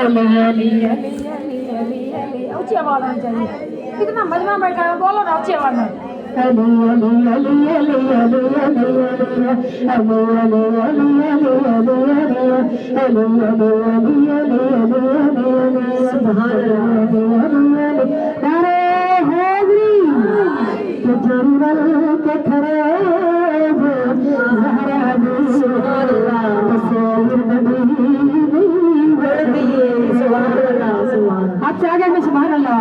अली अली अली अली अली अली ऊंची आवाज आनी चाहिए कितना मजमा बैठा है बोलो ना ऊंची आवाज में अली अली अली अली अली अली सुभान अल्लाह हैदरी जरूरत के खड़े ज़हरा दी सुभान अल्लाह आपसे आगे में सुभान अल्लाह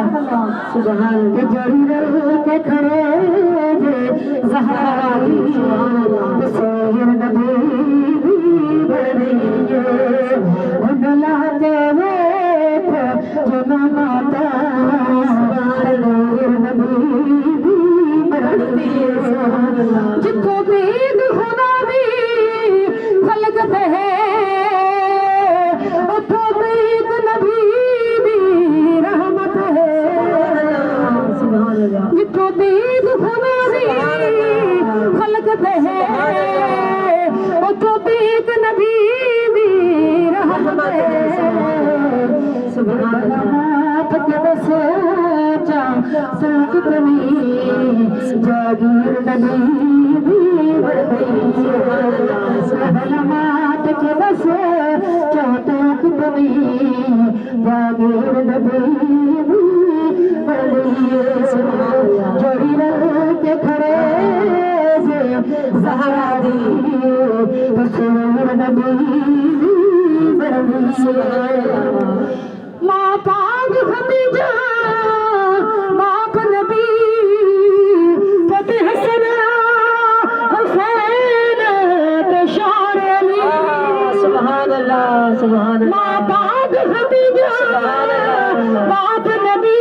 सुभान के जरूरत के खड़े ज़हरा दी सैयद नबी बड़े उंगला के वेख जमाता जितो दीद खुदा दी खलकत है उठो दीद नबी दी रहमत है जितो दीद खुदा दी खलकत है उठो दीद नबी दी रहमत है सुभान अल्लाह सकतनी जागीर नबी सहलमात के बस चौतक बनी जागीर नबी जोड़ी के खड़े ज़हरा दी तस्वीर नबी माँ पाक खदीजा बाप नबी फतेह हसन हुसैन पेशार अली सुभान अल्लाह सुभान अल्लाह माँ पाक खदीजा बाप नबी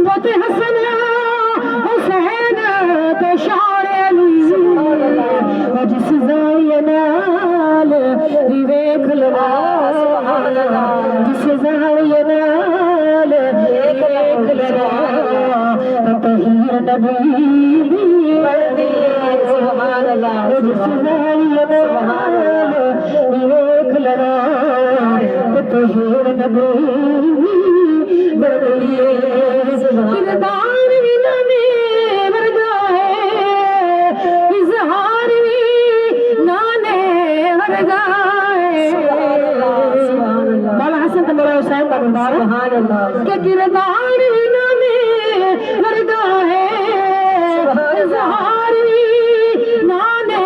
फतेह हसन हुसैन पेशार अली जिस ज़ाये नाल विवेक लगा सुभान अल्लाह जिस ज़ाये नाल विवेक लगा तहीर नबी सुभान अल्लाह जिस ज़ाये नाल विवेक लगा तहीर नबी किरदार विना में वर्गा है इज़हार भी नाने वर्गा बाला हसन तो मेरा हुसैन का बंदार सुभान अल्लाह के किरदार विना में वर्गा है इज़हार भी नाने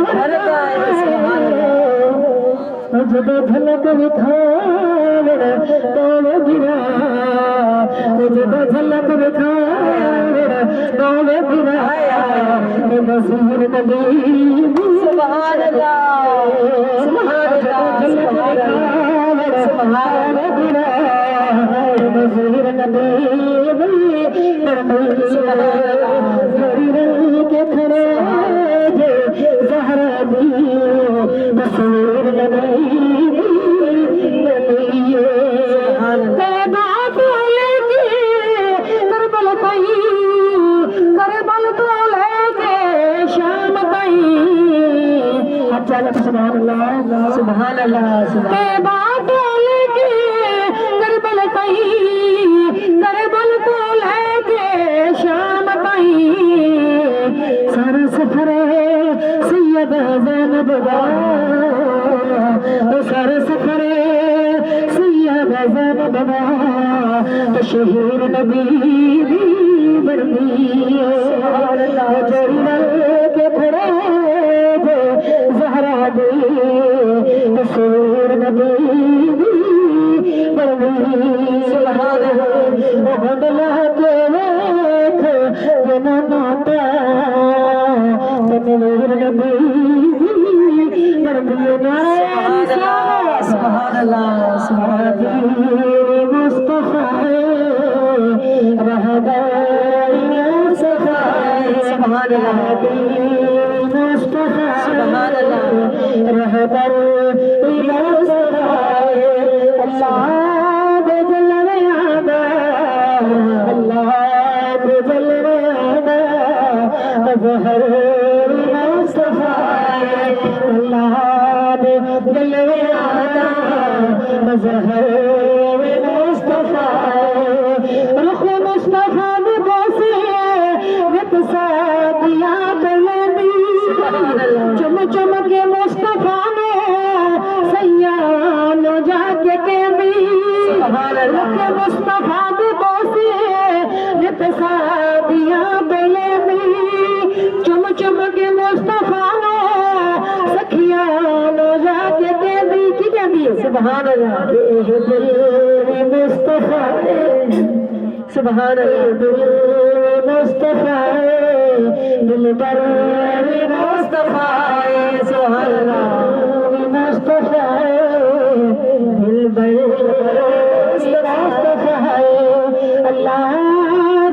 वर्गा जब झलक दिखाव तो गिरा जब झलक दिखाव तो गिराया नज़ीर नबी सुभान अल्लाह सुभान अल्लाह सुभान गिराया नज़ीर नबी के खड़े ज़हरा दी तस्वीर नबी सुभान अल्लाह सुभान अल्लाह करबल कई करबल तो लेके शाम कई सारा सफर सैयद ज़ैनब सारा सफर सैयद ज़ैनब तशहीर नबी बरमी के खड़े ज़हरा दी तस्वीर नबी सुभान अल्लाह के वेख जनाता तस्वीर नबी सुभान अल्लाह सुभान मुस्तफा रहदाई सुभान अल्लाह सुभान अल्लाह रहबर अल्लाह दे जलवे आदा अल्लाह दे जलवे आदा अज़हर मुस्तफा अल्लाह दे जलवे आदा مظہر مصطفیٰ رخ مصطفیٰ نے بوسے رتسادیاں بلندی چم چم کے مصطفیٰ نے سیان جا کے کہنی رخ مصطفیٰ نے بوسے رتسادیاں بلندی چم چم کے مصطفیٰ نے سکھیان جا کے کہنی کی کہنی سبحان اللہ دل مصطفیٰ سبحان اللہ دل مصطفیٰ دل بر مصطفیٰ سبحان اللہ مصطفیٰ دل بر مصطفیٰ اللہ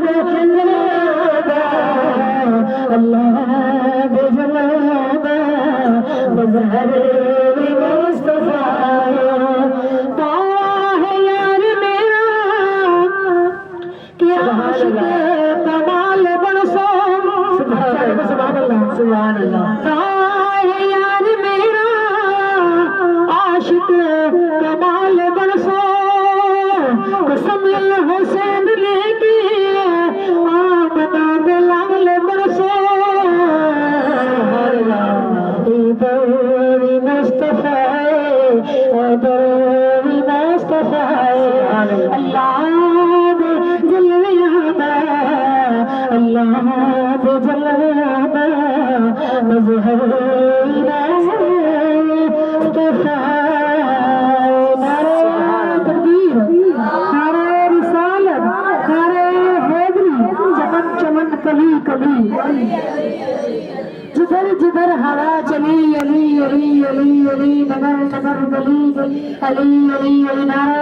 بجلابہ اللہ بجلابہ مظہر مصطفیٰ کمال برسو سبحان اللہ یار میرا عاشق کمال برسو قسم حسین لے کے آمنا بلال برسو دور مصطفیٰ دور مصطفیٰ اللہ اللہ بجلابہ مظہر مصطفیٰ نعرہ تکبیر نعرہ رسالت نعرہ حیدری چمن چمن کلی کلی جدھر جدھر ہوا چلی علی علی علی علی نگر نگر گلی علی علی علی نعرہ